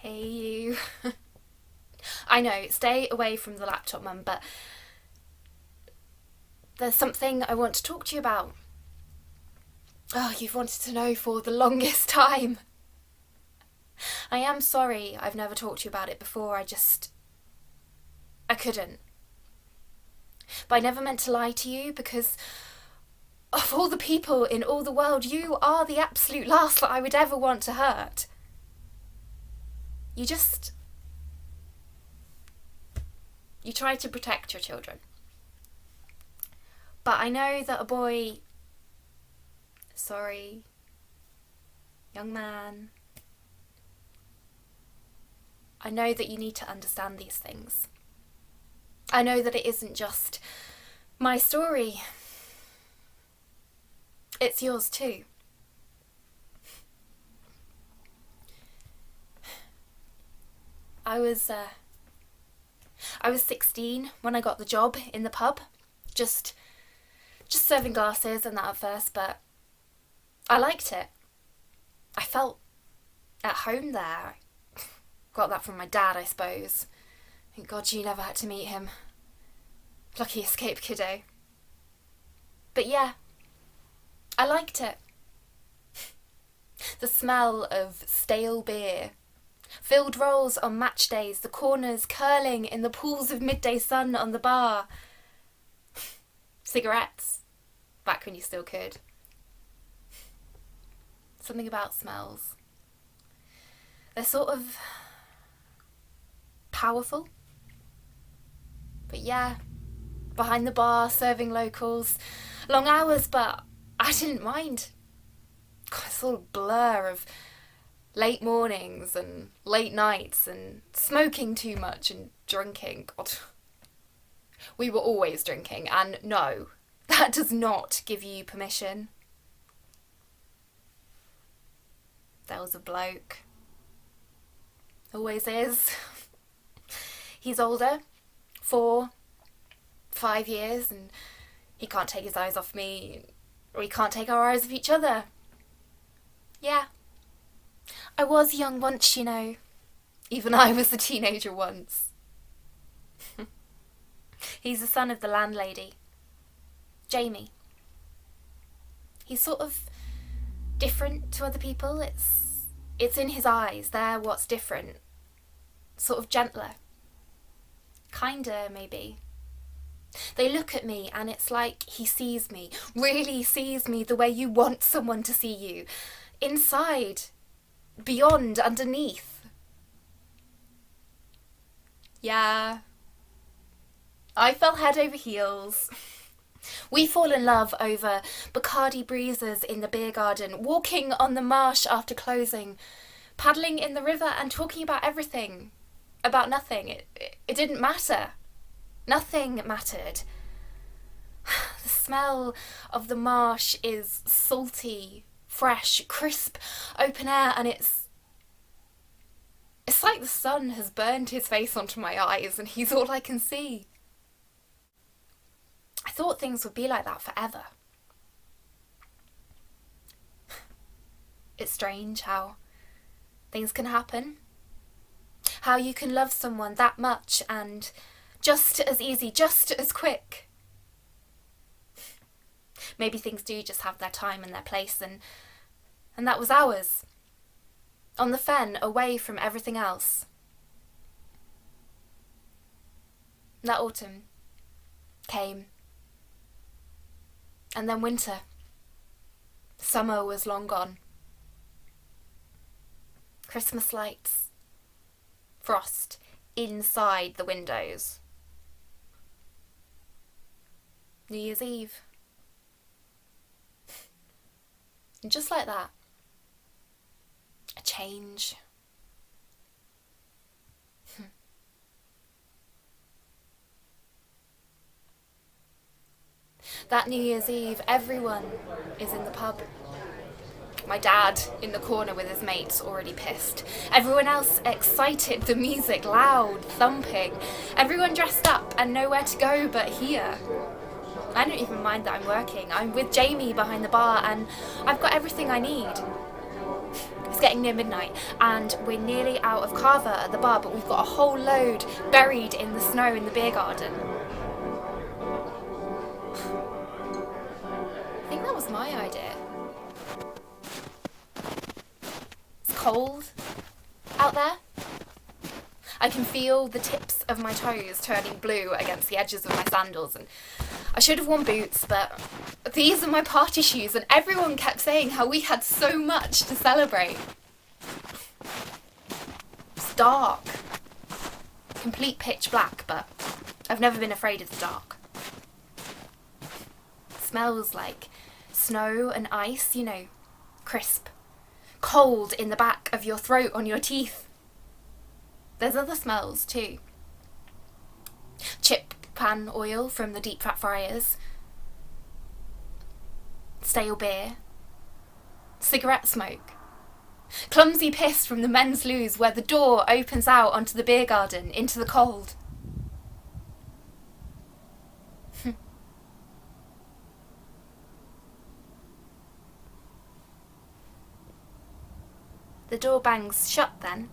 Hey you. I know, stay away from the laptop, Mum, but there's something I want to talk to you about. Oh, you've wanted to know for the longest time. I am sorry I've never talked to you about it before. I couldn't. But I never meant to lie to you because of all the people in all the world, you are the absolute last that I would ever want to hurt. You try to protect your children. But I know that young man, I know that you need to understand these things. I know that it isn't just my story. It's yours too. I was 16 when I got the job in the pub. Just serving glasses and that at first, but I liked it. I felt at home there. Got that from my dad, I suppose. Thank God you never had to meet him. Lucky escape, kiddo. But yeah, I liked it. The smell of stale beer, filled rolls on match days, the corners curling in the pools of midday sun on the bar. Cigarettes, back when you still could. Something about smells. They're sort of powerful. But yeah, behind the bar, serving locals, long hours, but I didn't mind. God, it's all a blur of late mornings and late nights and smoking too much and drinking. God, we were always drinking, and no, that does not give you permission. There was a bloke. Always is. He's older, 4, 5 years, and he can't take his eyes off me, or we can't take our eyes off each other. Yeah. I was young once, you know. Even I was a teenager once. He's the son of the landlady, Jamie. He's sort of different to other people. It's in his eyes. They're what's different. Sort of gentler. Kinder, maybe. They look at me and it's like he sees me, really sees me the way you want someone to see you. Inside, beyond, underneath. Yeah. I fell head over heels. We fall in love over Bacardi breezes in the beer garden, walking on the marsh after closing, paddling in the river and talking about everything, about nothing. It didn't matter. Nothing mattered. The smell of the marsh is salty, fresh, crisp, open air, and it's like the sun has burned his face onto my eyes and he's all I can see. I thought things would be like that forever. It's strange how things can happen. How you can love someone that much and just as easy, just as quick. Maybe things do just have their time and their place, and that was ours. On the fen, away from everything else. That autumn came. And then winter. Summer was long gone. Christmas lights. Frost inside the windows. New Year's Eve. And just like that, a change. That New Year's Eve, everyone is in the pub. My dad in the corner with his mates, already pissed. Everyone else excited, the music loud, thumping. Everyone dressed up and nowhere to go but here. I don't even mind that I'm working. I'm with Jamie behind the bar and I've got everything I need. It's getting near midnight and we're nearly out of kava at the bar, but we've got a whole load buried in the snow in the beer garden. I think that was my idea. It's cold out there. I can feel the tips of my toes turning blue against the edges of my sandals, and I should have worn boots, but these are my party shoes, and everyone kept saying how we had so much to celebrate. It's dark. Complete pitch black, but I've never been afraid of the dark. It smells like snow and ice, you know, crisp. Cold in the back of your throat, on your teeth. There's other smells too. Chip pan oil from the deep fat fryers. Stale beer. Cigarette smoke. Clumsy piss from the men's loos where the door opens out onto the beer garden, into the cold. The door bangs shut then.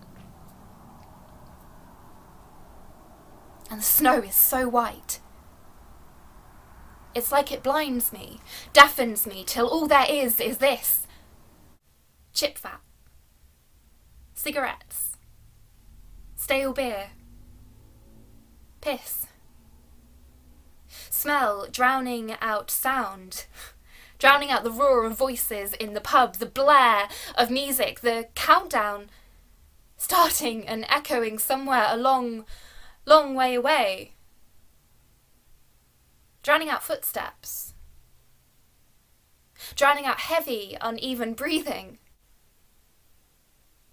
And the snow is so white. It's like it blinds me, deafens me, till all there is this. Chip fat. Cigarettes. Stale beer. Piss. Smell drowning out sound. Drowning out the roar of voices in the pub, the blare of music, the countdown starting and echoing somewhere a long way away. Drowning out footsteps. Drowning out heavy, uneven breathing.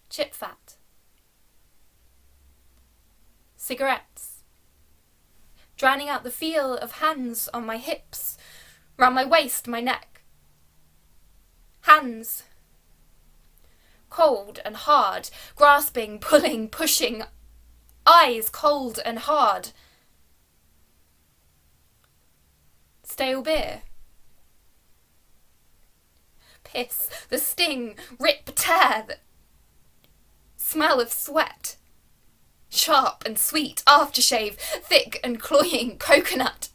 Chip fat. Cigarettes. Drowning out the feel of hands on my hips, round my waist, my neck. Hands. Cold and hard, grasping, pulling, pushing. Eyes cold and hard. Stale beer. Piss, the sting, rip, tear, the smell of sweat. Sharp and sweet aftershave, thick and cloying coconut.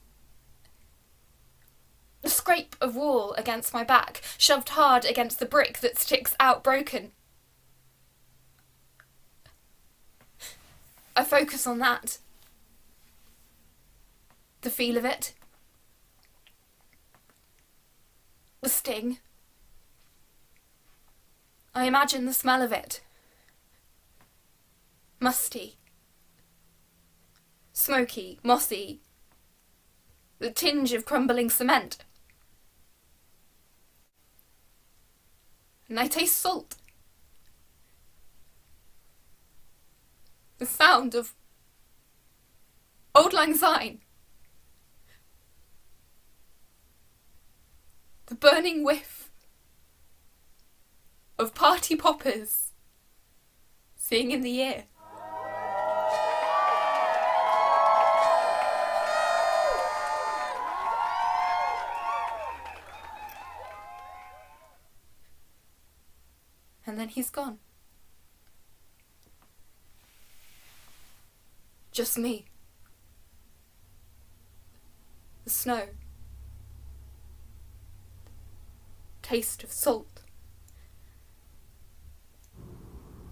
The scrape of wool against my back, shoved hard against the brick that sticks out broken. I focus on that. The feel of it. The sting. I imagine the smell of it. Musty. Smoky, mossy. The tinge of crumbling cement. And I taste salt. The sound of Auld Lang Syne. The burning whiff of party poppers singing in the ear. And then he's gone. Just me. The snow. Taste of salt.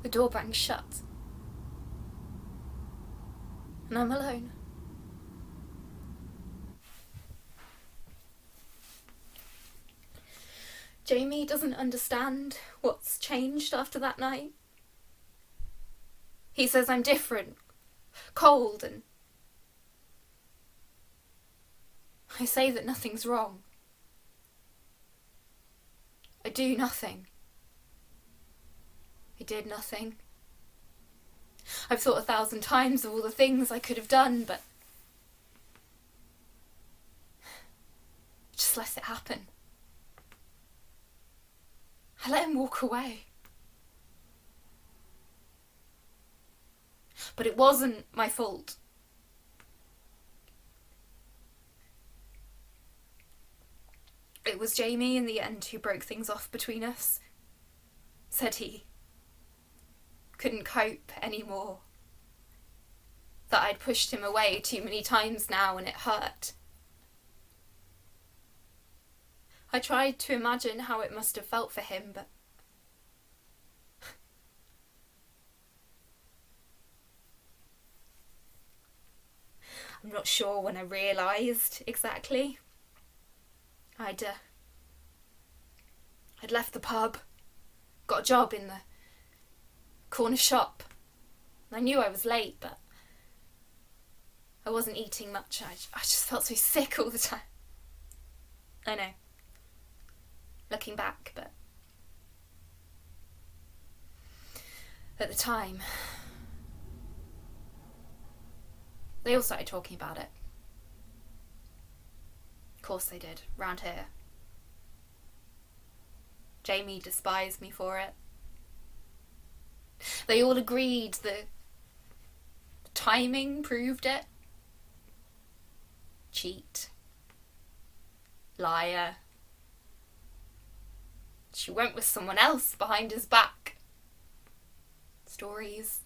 The door bangs shut. And I'm alone. Jamie doesn't understand what's changed after that night. He says I'm different, cold, and I say that nothing's wrong. I do nothing. I did nothing. I've thought 1,000 times of all the things I could have done, but just let it happen. I let him walk away. But it wasn't my fault. It was Jamie in the end who broke things off between us, said he. couldn't cope anymore. That I'd pushed him away too many times now and it hurt. I tried to imagine how it must have felt for him, but I'm not sure when I realised exactly. I'd left the pub, got a job in the corner shop. I knew I was late, but I wasn't eating much. I just felt so sick all the time. I know, looking back, but at the time, they all started talking about it. Of course they did, round here. Jamie despised me for it. They all agreed the timing proved it. Cheat. Liar. She went with someone else behind his back. Stories.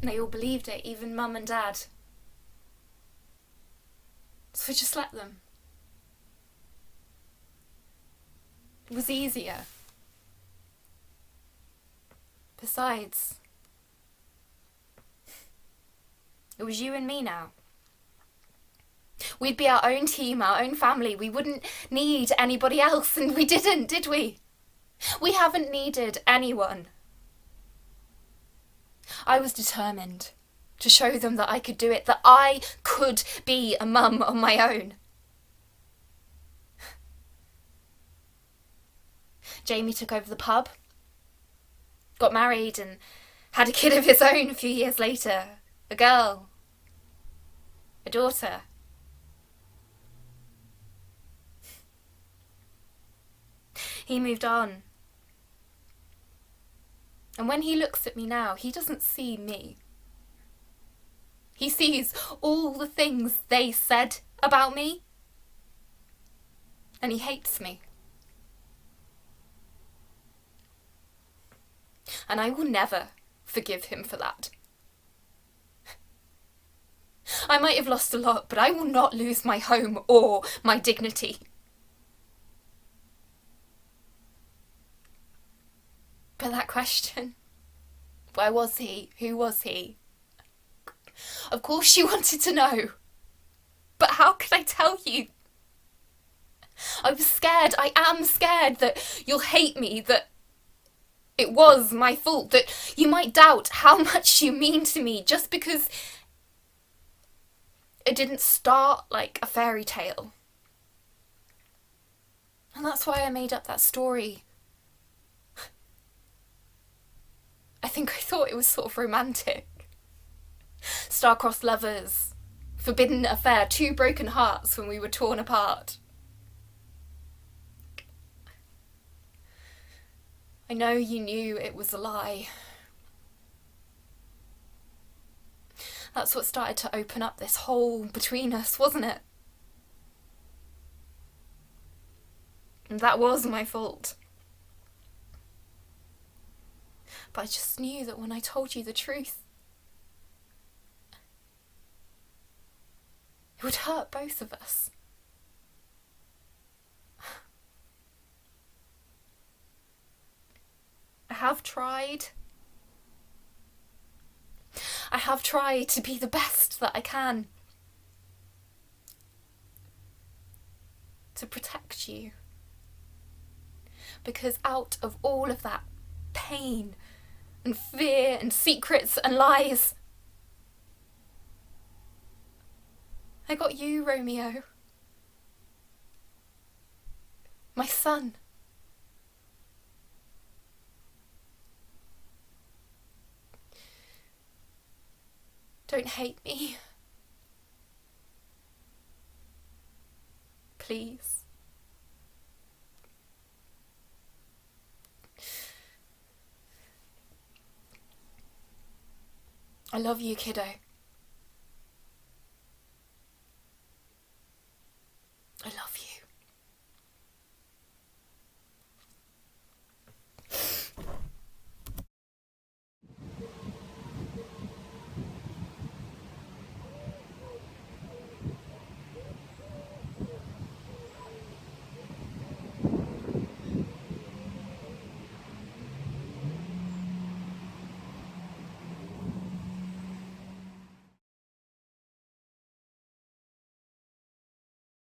And they all believed it, even Mum and Dad. So we just let them. It was easier. Besides, it was you and me now. We'd be our own team, our own family. We wouldn't need anybody else, and we didn't, did we? We haven't needed anyone. I was determined to show them that I could do it, that I could be a mum on my own. Jamie took over the pub, got married and had a kid of his own a few years later. A girl. A daughter. He moved on. And when he looks at me now, he doesn't see me. He sees all the things they said about me. And he hates me. And I will never forgive him for that. I might have lost a lot, but I will not lose my home or my dignity. But that question, where was he? Who was he? Of course she wanted to know. But how could I tell you? I was scared, I am scared that you'll hate me, that it was my fault, that you might doubt how much you mean to me just because it didn't start like a fairy tale. And that's why I made up that story. I think I thought it was sort of romantic. Star-crossed lovers, forbidden affair, two broken hearts when we were torn apart. I know you knew it was a lie. That's what started to open up this hole between us, wasn't it? And that was my fault. But I just knew that when I told you the truth, it would hurt both of us. I have tried. I have tried to be the best that I can. To protect you. Because out of all of that pain and fear and secrets and lies, I got you, Romeo. My son. Don't hate me. Please. I love you, kiddo.